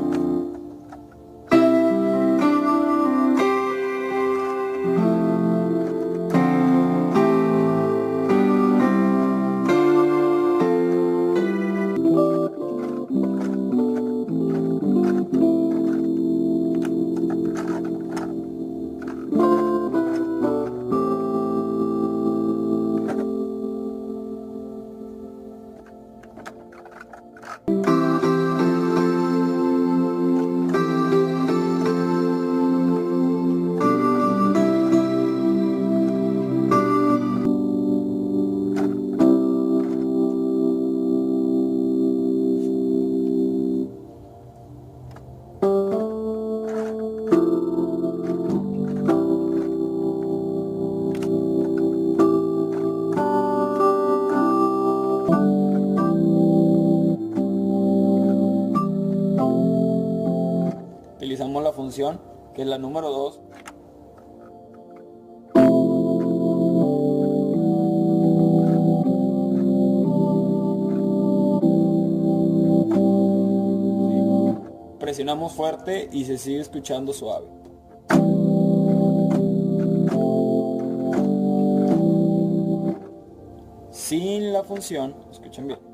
muestro. Utilizamos la función que es la número 2. Presionamos fuerte y se sigue escuchando suave. Sin la función, escuchen bien.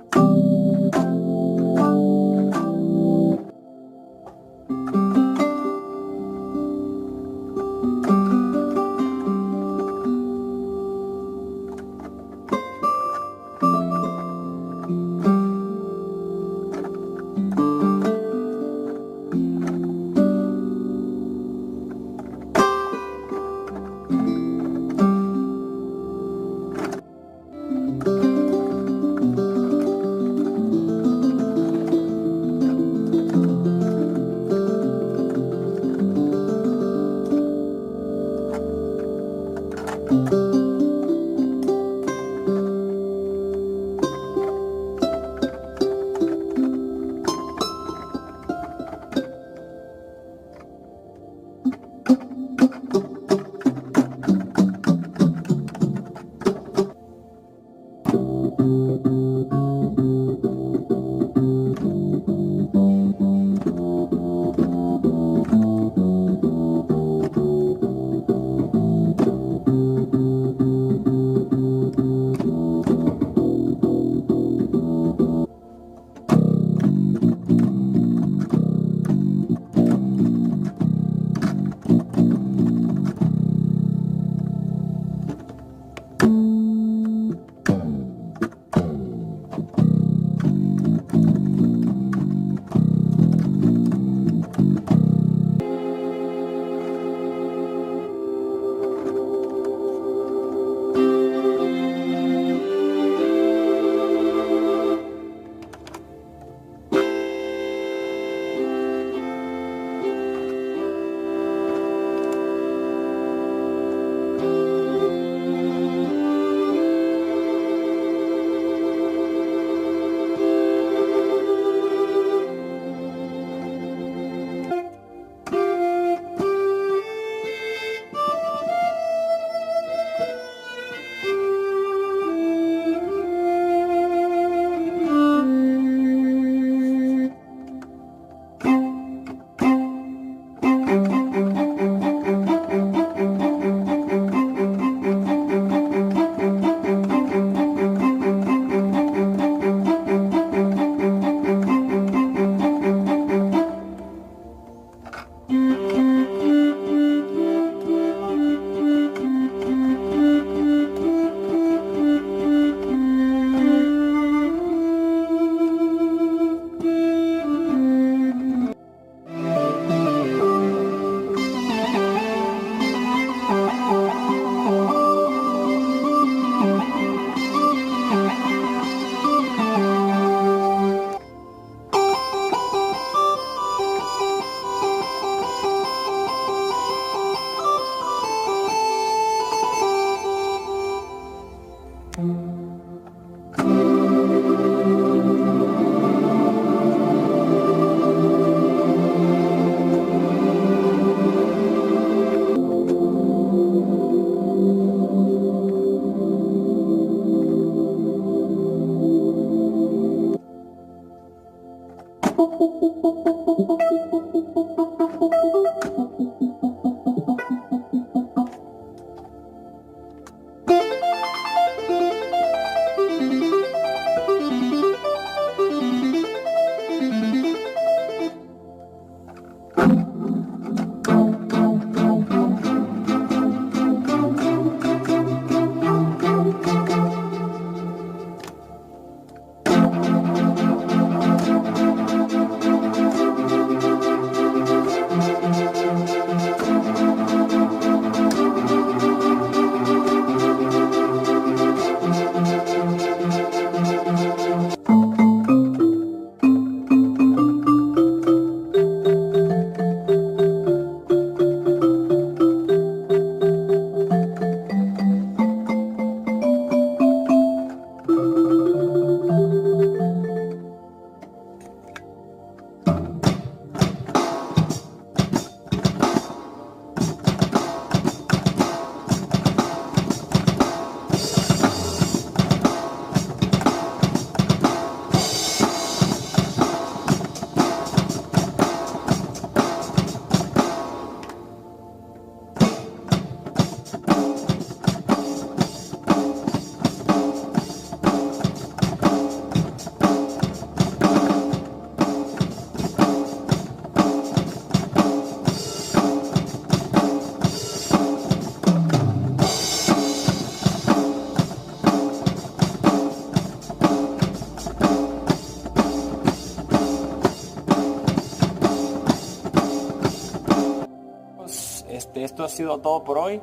esto ha sido todo por hoy.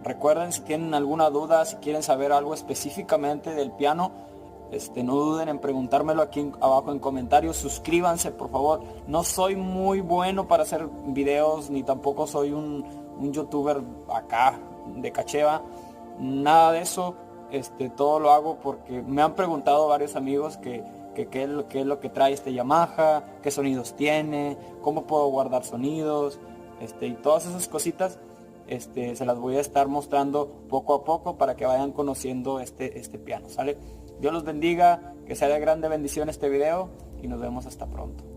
Recuerden, si tienen alguna duda, si quieren saber algo específicamente del piano, no duden en preguntármelo aquí abajo en comentarios. Suscríbanse, por favor. No soy muy bueno para hacer videos, ni tampoco soy un youtuber acá de cacheva. Nada de eso. Todo lo hago porque me han preguntado varios amigos qué es lo que trae este Yamaha, qué sonidos tiene, cómo puedo guardar sonidos, y todas esas cositas. Se las voy a estar mostrando poco a poco para que vayan conociendo este piano, ¿sale? Dios los bendiga, que sea de grande bendición este video y nos vemos hasta pronto.